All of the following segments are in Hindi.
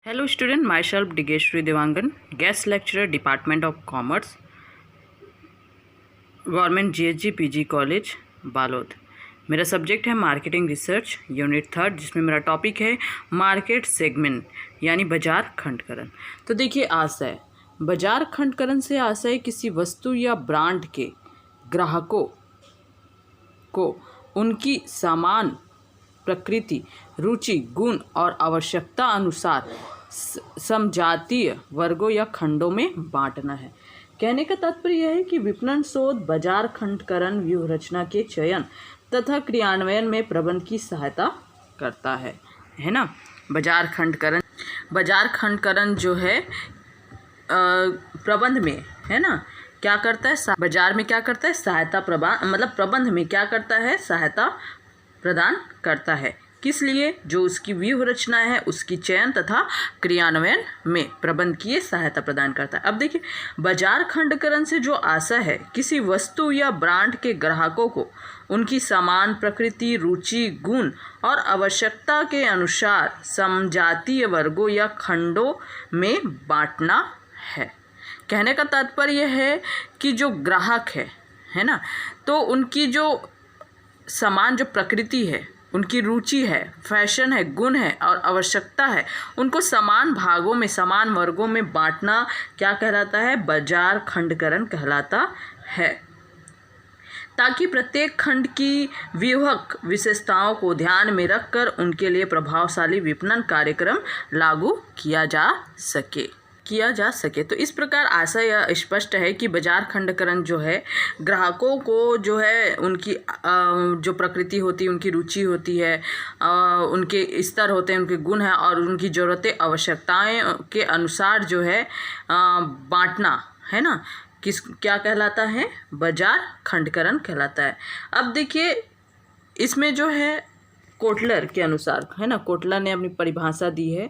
Hello student, myself Digeshri Devangan, guest lecturer, Department of Commerce, government GHG PG college Balod. मेरा सब्जेक्ट है मार्केटिंग रिसर्च यूनिट 3, जिसमें मेरा टॉपिक है मार्केट सेगमेंट यानी बाजार खंडकरण। तो देखिए, आशय बाजार खंडकरण से आशय किसी वस्तु या ब्रांड के ग्राहकों को उनकी समान प्रकृति, रुचि, गुण और आवश्यकता अनुसार समजातीय वर्गों या खंडों में बांटना है। कहने का तात्पर्य यह है कि विपणन शोध बाजार खंडकरण व्यूह रचना के चयन तथा क्रियान्वयन में प्रबंध की सहायता करता है ना। बाजार खंडकरण जो है प्रबंध में, है ना, क्या करता है, बाजार में क्या करता है, सहायता प्रदान, मतलब प्रबंध में क्या करता है, सहायता प्रदान करता है। किस लिए? जो उसकी व्यूह रचना है उसकी चयन तथा क्रियान्वयन में प्रबंध की सहायता प्रदान करता है। अब देखिए, बाजार खंडकरण से जो आशय है किसी वस्तु या ब्रांड के ग्राहकों को उनकी समान प्रकृति, रुचि, गुण और आवश्यकता के अनुसार समजातीय वर्गों या खंडों में बांटना है। कहने का तात्पर्य है कि जो ग्राहक है ना, तो उनकी जो समान जो प्रकृति है, उनकी रुचि है, फैशन है, गुण है और आवश्यकता है, उनको समान भागों में, समान वर्गों में बांटना क्या कहलाता है, बाजार खंडकरण कहलाता है। ताकि प्रत्येक खंड की व्यूहक विशेषताओं को ध्यान में रखकर उनके लिए प्रभावशाली विपणन कार्यक्रम लागू किया जा सके। तो इस प्रकार आशय स्पष्ट है कि बाजार खंडकरण जो है ग्राहकों को जो है उनकी जो प्रकृति होती है, उनकी रुचि होती है, उनके स्तर होते हैं, उनके गुण हैं और उनकी ज़रूरतें, आवश्यकताएं के अनुसार जो है बांटना, है ना, क्या कहलाता है, बाजार खंडकरण कहलाता है। अब देखिए, इसमें जो है कोटलर के अनुसार, है ना, कोटलर ने अपनी परिभाषा दी है।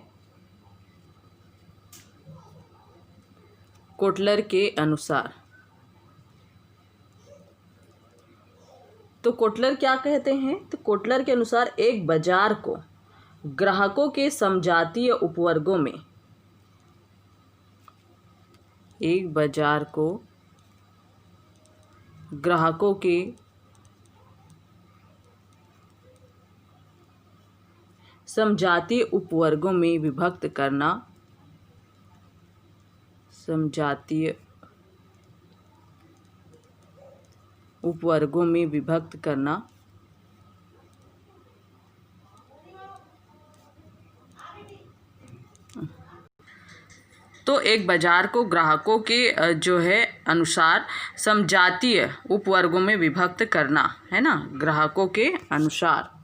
कोटलर के अनुसार, तो कोटलर क्या कहते हैं, तो कोटलर के अनुसार एक बाजार को ग्राहकों के समजातीय उपवर्गों में, एक बाजार को ग्राहकों के समजातीय उपवर्गों में विभक्त करना, समजातीय उपवर्गों में विभक्त करना तो एक बाजार को ग्राहकों के जो है अनुसार समजातीय उपवर्गों में विभक्त करना, है ना, ग्राहकों के अनुसार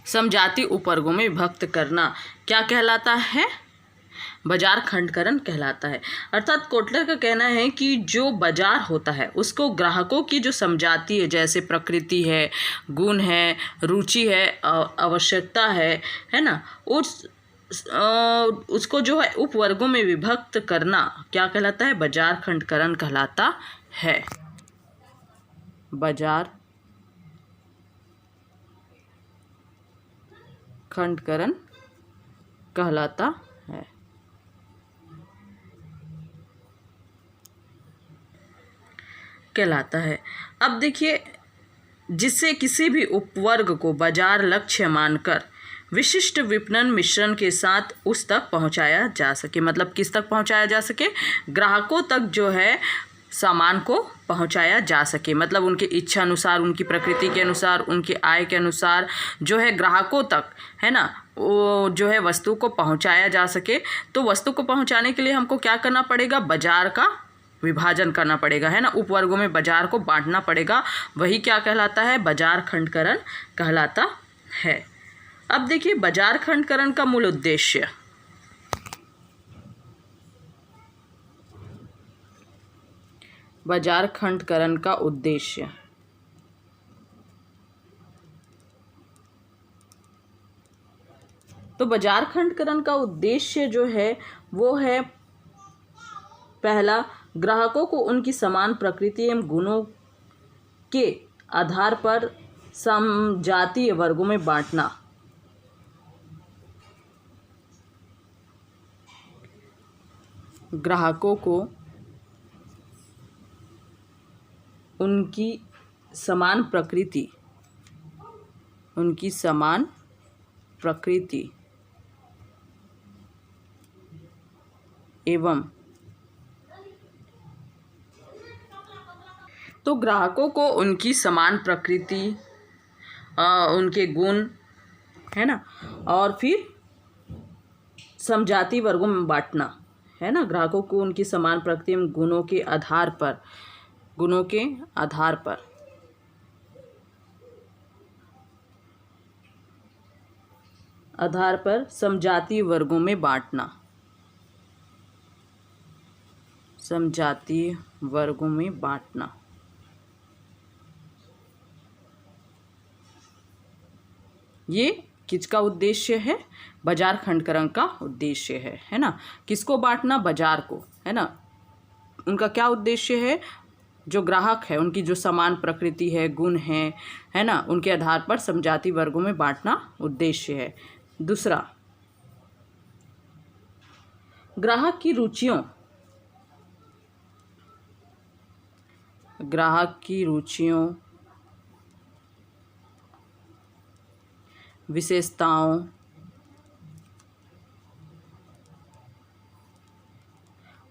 समजातीय उपवर्गों में विभक्त करना क्या कहलाता है, बाजार खंडकरण कहलाता है। अर्थात कोटलर का कहना है कि जो बाजार होता है उसको ग्राहकों की जो समजातीय, जैसे प्रकृति है, गुण है, रुचि है, आवश्यकता है ना, उसको जो है उपवर्गों में विभक्त करना क्या कहलाता है, बाजार खंडकरण कहलाता है। बाजार खंडकरण कहलाता है। अब देखिए, जिससे किसी भी उपवर्ग को बाजार लक्ष्य मानकर विशिष्ट विपणन मिश्रण के साथ उस तक पहुंचाया जा सके। मतलब किस तक पहुंचाया जा सके, ग्राहकों तक जो है सामान को पहुंचाया जा सके। मतलब उनकी इच्छा अनुसार, उनकी प्रकृति के अनुसार, उनकी आय के अनुसार जो है ग्राहकों तक, है ना, वो जो है वस्तु को पहुंचाया जा सके। तो वस्तु को पहुंचाने के लिए हमको क्या करना पड़ेगा, बाजार का विभाजन करना पड़ेगा, है ना, उपवर्गों में बाजार को बांटना पड़ेगा। वही क्या कहलाता है, बाजार खंडकरण कहलाता है। अब देखिए, बाजार खंडकरण का मूल उद्देश्य, बाजार खंडकरण का उद्देश्य, तो बाजार खंडकरण का उद्देश्य जो है वो है, पहला, ग्राहकों को उनकी समान प्रकृति एवं गुणों के आधार पर समजातीय वर्गों में बांटना। ग्राहकों को उनकी समान प्रकृति एवं तो ग्राहकों को उनकी समान प्रकृति, उनके गुण, है ना, और फिर समजातीय वर्गों में बांटना, है ना। ग्राहकों को उनकी समान प्रकृति एवं गुणों के आधार पर समजातीय वर्गों में बांटना। ये किसका उद्देश्य है? बाजार खंडकरण का उद्देश्य है ना। किसको बांटना? बाजार को, है ना। उनका क्या उद्देश्य है? जो ग्राहक है उनकी जो समान प्रकृति है, गुण है ना, उनके आधार पर समजातीय वर्गों में बांटना उद्देश्य है। दूसरा, ग्राहक की रुचियों, विशेषताओं,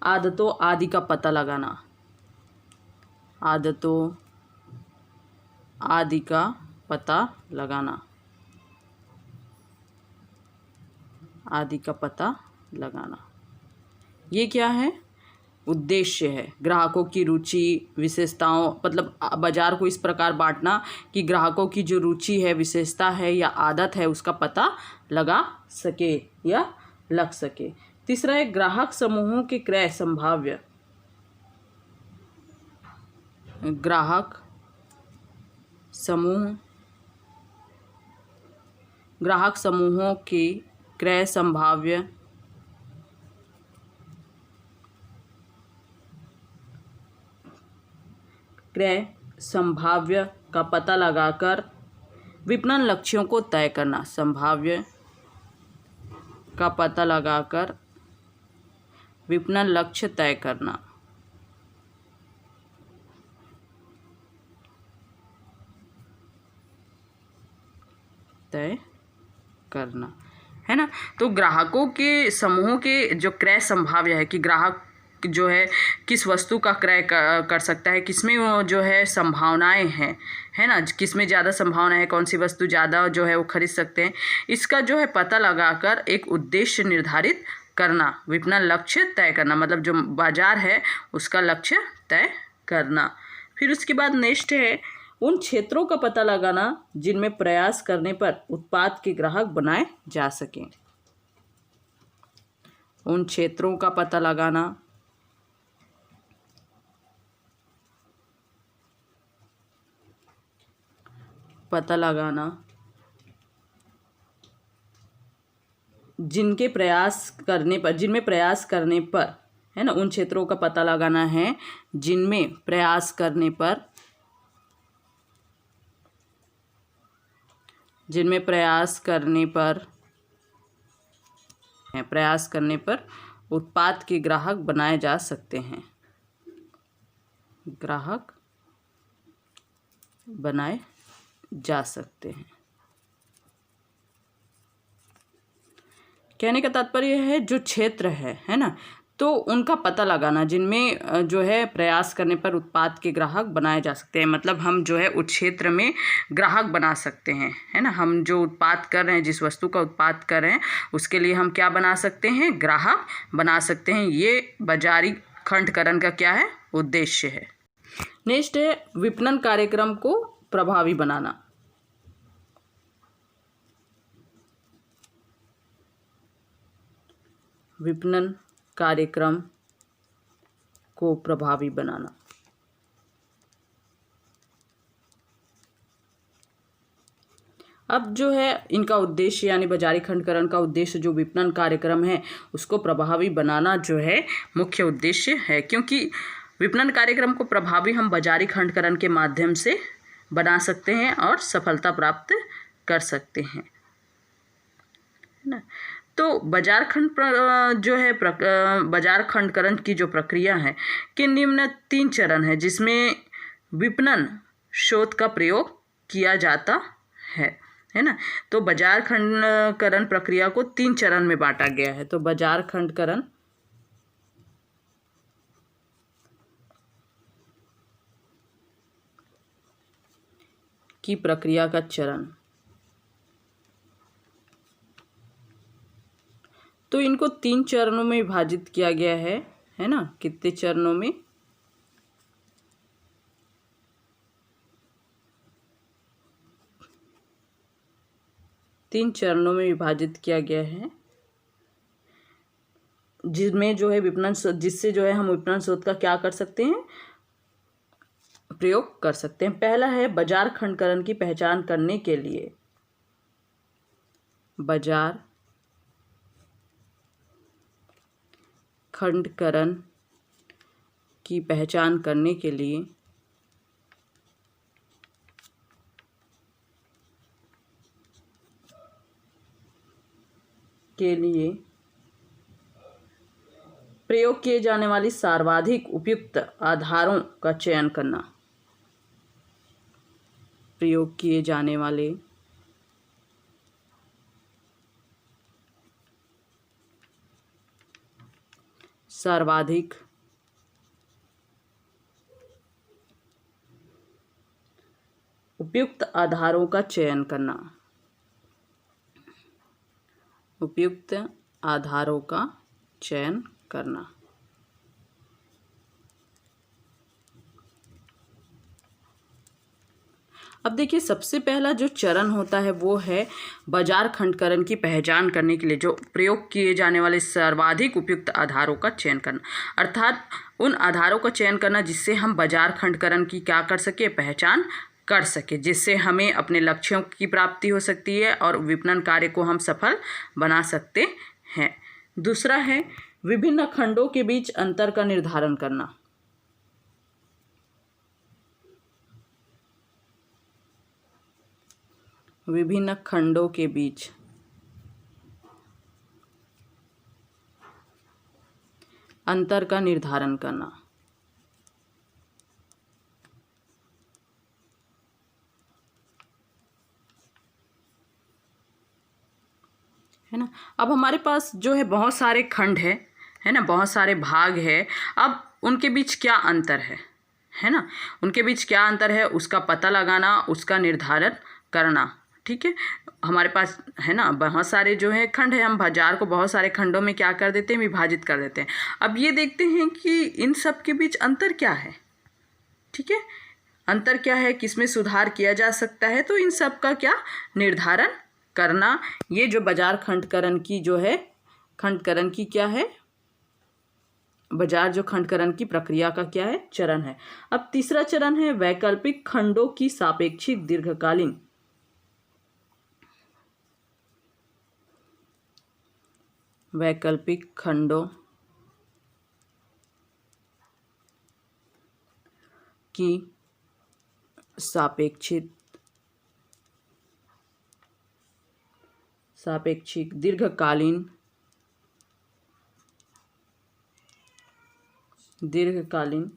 आदतों आदि का पता लगाना। ये क्या है? उद्देश्य है। ग्राहकों की रुचि, विशेषताओं, मतलब बाजार को इस प्रकार बांटना कि ग्राहकों की जो रुचि है, विशेषता है या आदत है उसका पता लग सके। तीसरा है ग्राहक समूहों के क्रय संभाव्य। ग्राहक समूहों के क्रय संभाव्य का पता लगाकर विपणन लक्ष्यों को तय करना। संभाव्य का पता लगाकर विपणन लक्ष्य तय करना, है ना। तो ग्राहकों के समूहों के जो क्रय संभाव्य है कि ग्राहक जो है किस वस्तु का क्रय कर सकता है, किसमें वो जो है संभावनाएं हैं, है ना, किसमें ज़्यादा संभावना है, कौन सी वस्तु ज़्यादा जो है वो खरीद सकते हैं, इसका जो है पता लगाकर एक उद्देश्य निर्धारित करना, विपणन लक्ष्य तय करना, मतलब जो बाजार है उसका लक्ष्य तय करना। फिर उसके बाद नेक्स्ट है उन क्षेत्रों का पता लगाना जिनमें प्रयास करने पर उत्पाद के ग्राहक बनाए जा सकें। उन क्षेत्रों का पता लगाना जिनमें प्रयास करने पर, है ना, उन क्षेत्रों का पता लगाना है जिनमें प्रयास करने पर उत्पाद के ग्राहक बनाए जा सकते हैं। कहने का तात्पर्य है जो क्षेत्र है ना, तो उनका पता लगाना जिनमें जो है प्रयास करने पर उत्पाद के ग्राहक बनाए जा सकते हैं। मतलब हम जो है उस क्षेत्र में ग्राहक बना सकते हैं, है ना। हम जो उत्पाद कर रहे हैं, जिस वस्तु का उत्पाद कर रहे हैं, उसके लिए हम क्या बना सकते हैं? ग्राहक बना सकते हैं। ये बाजारी खंडकरण का क्या है? उद्देश्य है। नेक्स्ट है विपणन कार्यक्रम को प्रभावी बनाना। विपणन कार्यक्रम को प्रभावी बनाना। अब जो है इनका उद्देश्य यानी बाजारी खंडकरण का उद्देश्य जो विपणन कार्यक्रम है उसको प्रभावी बनाना जो है मुख्य उद्देश्य है, क्योंकि विपणन कार्यक्रम को प्रभावी हम बाजारी खंडकरण के माध्यम से बना सकते हैं और सफलता प्राप्त कर सकते हैं, है ना। तो बाजार खंड जो है बाजार खंडकरण की जो प्रक्रिया है कि निम्न 3 चरण है, जिसमें विपणन शोध का प्रयोग किया जाता है ना। तो बाजार खंडकरण प्रक्रिया को 3 चरण में बांटा गया है। तो बाजार खंडकरण की प्रक्रिया का चरण, तो इनको 3 चरणों में विभाजित किया गया है ना। कितने चरणों में? 3 चरणों में विभाजित किया गया है, जिसमें जो है जिससे जो है हम विपणन शोध का क्या कर सकते हैं, प्रयोग कर सकते हैं। पहला है बाजार खंडकरण की पहचान करने के लिए, बाजार खंडकरण की पहचान करने के लिए प्रयोग किए जाने वाली सर्वाधिक उपयुक्त आधारों का चयन करना, प्रयोग किए जाने वाले सर्वाधिक उपयुक्त आधारों का चयन करना, उपयुक्त आधारों का चयन करना। अब देखिए, सबसे पहला जो चरण होता है वो है बाजार खंडकरण की पहचान करने के लिए जो प्रयोग किए जाने वाले सर्वाधिक उपयुक्त आधारों का चयन करना, अर्थात उन आधारों का चयन करना जिससे हम बाजार खंडकरण की क्या कर सके, पहचान कर सके, जिससे हमें अपने लक्ष्यों की प्राप्ति हो सकती है और विपणन कार्य को हम सफल बना सकते हैं। दूसरा है विभिन्न खंडों के बीच अंतर का निर्धारण करना, विभिन्न खंडों के बीच अंतर का निर्धारण करना, है ना। अब हमारे पास जो है बहुत सारे खंड है ना, बहुत सारे भाग है। अब उनके बीच क्या अंतर है ना, उनके बीच क्या अंतर है उसका पता लगाना, उसका निर्धारण करना, ठीक है। हमारे पास है ना बहुत सारे जो है खंड है, हम बाजार को बहुत सारे खंडों में क्या कर देते हैं, विभाजित कर देते हैं। अब ये देखते हैं कि इन सब के बीच अंतर क्या है, ठीक है, अंतर क्या है, किसमें सुधार किया जा सकता है, तो इन सब का क्या निर्धारण करना, ये जो बाजार खंडकरण की जो है, खंडकरण की क्या है, बाजार जो खंडकरण की प्रक्रिया का क्या है, चरण है। अब तीसरा चरण है वैकल्पिक खंडों की सापेक्षिक दीर्घकालीन, वैकल्पिक खंडों की सापेक्षिक दीर्घकालीन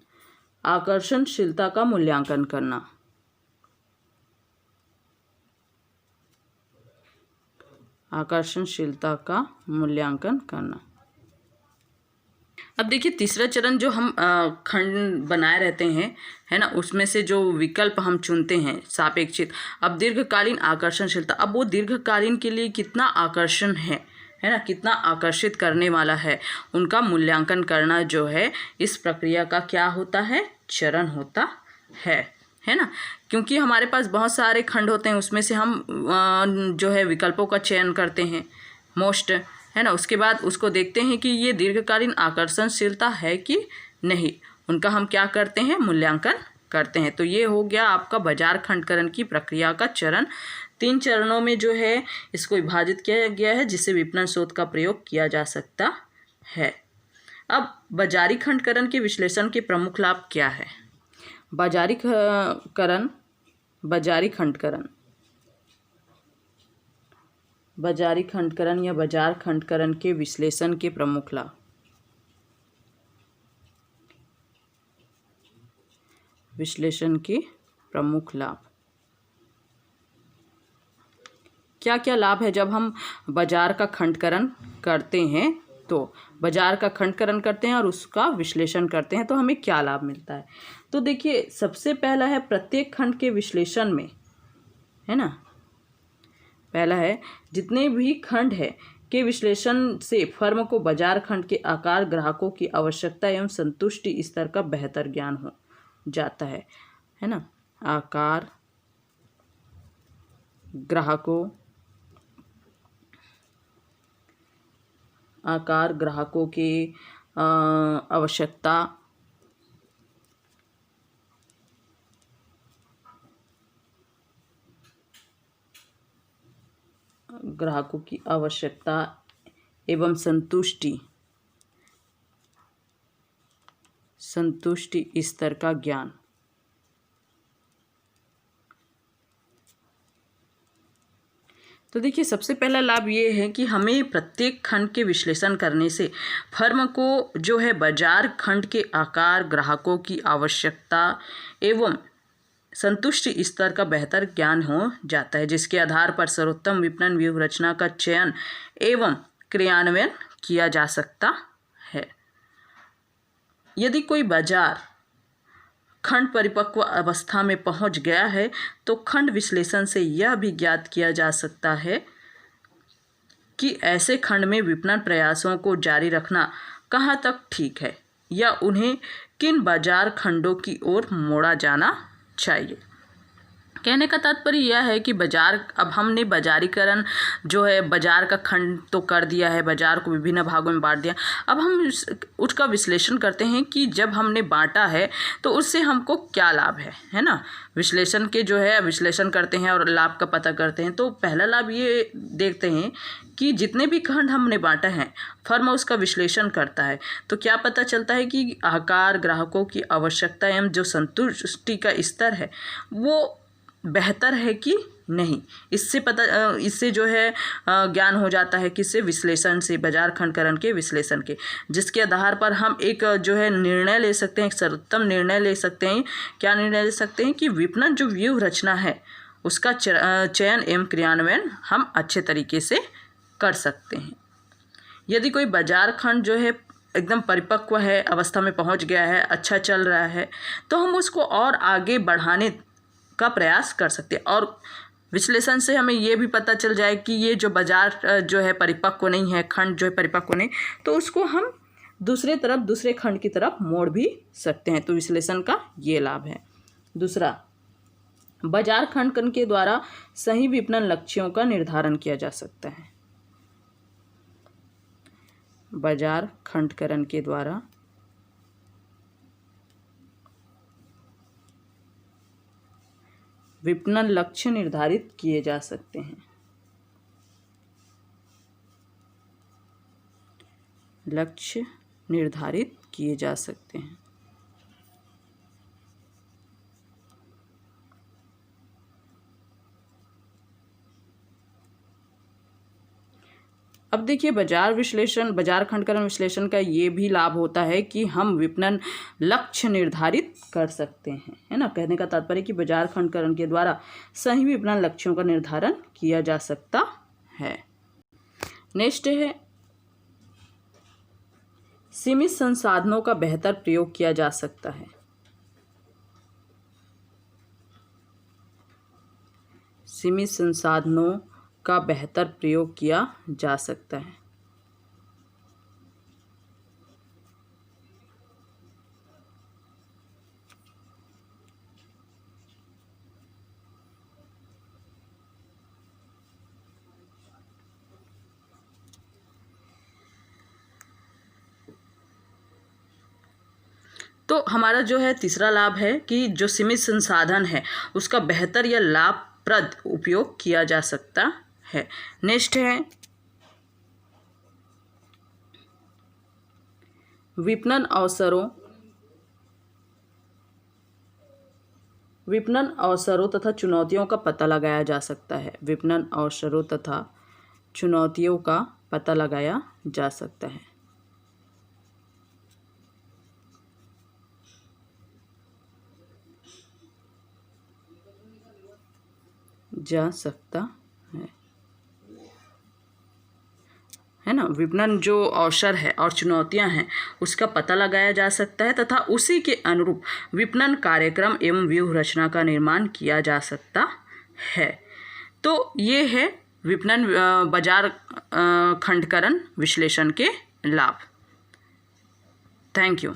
आकर्षणशीलता का मूल्यांकन करना, आकर्षणशीलता का मूल्यांकन करना। अब देखिए, तीसरा चरण जो हम खंड बनाए रहते हैं, है ना, उसमें से जो विकल्प हम चुनते हैं सापेक्षित, अब दीर्घकालीन आकर्षणशीलता, अब वो दीर्घकालीन के लिए कितना आकर्षण है ना, कितना आकर्षित करने वाला है, उनका मूल्यांकन करना जो है इस प्रक्रिया का क्या होता है, चरण होता है ना। क्योंकि हमारे पास बहुत सारे खंड होते हैं, उसमें से हम जो है विकल्पों का चयन करते हैं मोस्ट, है ना। उसके बाद उसको देखते हैं कि ये दीर्घकालीन आकर्षणशीलता है कि नहीं, उनका हम क्या करते हैं, मूल्यांकन करते हैं। तो ये हो गया आपका बाजार खंडकरण की प्रक्रिया का चरण। 3 चरणों में जो है इसको विभाजित किया गया है, जिससे विपणन शोध का प्रयोग किया जा सकता है। अब बाजारी खंडकरण के विश्लेषण के प्रमुख लाभ क्या है? बाजारीकरण बाजारी खंडकरण, बाजारी खंडकरण या बाजार खंडकरण के विश्लेषण के प्रमुख लाभ। विश्लेषण के प्रमुख लाभ, क्या क्या लाभ है जब हम बाजार का खंडकरण करते हैं? तो बाजार का खंडकरण करते हैं और उसका विश्लेषण करते हैं तो हमें क्या लाभ मिलता है? तो देखिए, सबसे पहला है प्रत्येक खंड के विश्लेषण में, है ना, पहला है जितने भी खंड है के विश्लेषण से फर्म को बाजार खंड के आकार, ग्राहकों की आवश्यकता एवं संतुष्टि स्तर का बेहतर ज्ञान हो जाता है ना। आकार, ग्राहकों, आकार, ग्राहकों की आवश्यकता, ग्राहकों की आवश्यकता एवं संतुष्टि स्तर का ज्ञान। तो देखिए, सबसे पहला लाभ ये है कि हमें प्रत्येक खंड के विश्लेषण करने से फर्म को जो है बाजार खंड के आकार, ग्राहकों की आवश्यकता एवं संतुष्टि स्तर का बेहतर ज्ञान हो जाता है, जिसके आधार पर सर्वोत्तम विपणन व्यूह रचना का चयन एवं क्रियान्वयन किया जा सकता है। यदि कोई बाजार खंड परिपक्व अवस्था में पहुंच गया है तो खंड विश्लेषण से यह भी ज्ञात किया जा सकता है कि ऐसे खंड में विपणन प्रयासों को जारी रखना कहाँ तक ठीक है या उन्हें किन बाजार खंडों की ओर मोड़ा जाना चाहिए। कहने का तात्पर्य यह है कि बाजार, अब हमने बाजारीकरण जो है बाजार का खंड तो कर दिया है, बाजार को विभिन्न भागों में बांट दिया। अब हम उसका विश्लेषण करते हैं कि जब हमने बांटा है तो उससे हमको क्या लाभ है ना। विश्लेषण के जो है विश्लेषण करते हैं और लाभ का पता करते हैं। तो पहला लाभ ये देखते हैं कि जितने भी खंड हमने बांटा है फर्म उसका विश्लेषण करता है तो क्या पता चलता है कि आकार, ग्राहकों की आवश्यकता एवं जो संतुष्टि का स्तर है वो बेहतर है कि नहीं। इससे जो है ज्ञान हो जाता है किससे? विश्लेषण से, बाजार खंडकरण के विश्लेषण के, जिसके आधार पर हम एक जो है निर्णय ले सकते हैं, एक सर्वोत्तम निर्णय ले सकते हैं। क्या निर्णय ले सकते हैं? कि विपणन जो व्यूह रचना है उसका चयन एवं क्रियान्वयन हम अच्छे तरीके से कर सकते हैं। यदि कोई बाजार खंड जो है एकदम परिपक्व है, अवस्था में पहुंच गया है, अच्छा चल रहा है, तो हम उसको और आगे बढ़ाने का प्रयास कर सकते हैं। और विश्लेषण से हमें ये भी पता चल जाए कि ये जो बाजार जो है परिपक्व नहीं है, खंड जो है परिपक्व नहीं, तो उसको हम दूसरे खंड की तरफ मोड़ भी सकते हैं। तो विश्लेषण का ये लाभ है। दूसरा, बाजार खंडकरण के द्वारा सही विपणन लक्ष्यों का निर्धारण किया जा सकता है। बाजार खंडकरण के द्वारा विपणन लक्ष्य निर्धारित किए जा सकते हैं। लक्ष्य निर्धारित किए जा सकते हैं। अब देखिए, बाजार खंडकरण विश्लेषण का ये भी लाभ होता है कि हम विपणन लक्ष्य निर्धारित कर सकते हैं, है ना। कहने का तात्पर्य कि बाजार खंडकरण के द्वारा सही विपणन लक्ष्यों का निर्धारण किया जा सकता है। नेक्स्ट है, सीमित संसाधनों का बेहतर प्रयोग किया जा सकता है। सीमित संसाधनों का बेहतर प्रयोग किया जा सकता है। तो हमारा जो है तीसरा लाभ है कि जो सीमित संसाधन है उसका बेहतर या लाभप्रद उपयोग किया जा सकता है। नेक्स्ट है, विपणन अवसरों तथा चुनौतियों का पता लगाया जा सकता है। विपणन अवसरों तथा चुनौतियों का पता लगाया जा सकता है। है ना। विपणन जो अवसर है और चुनौतियां हैं उसका पता लगाया जा सकता है तथा उसी के अनुरूप विपणन कार्यक्रम एवं व्यूह रचना का निर्माण किया जा सकता है। तो ये है विपणन बाजार खंडकरण विश्लेषण के लाभ। Thank you.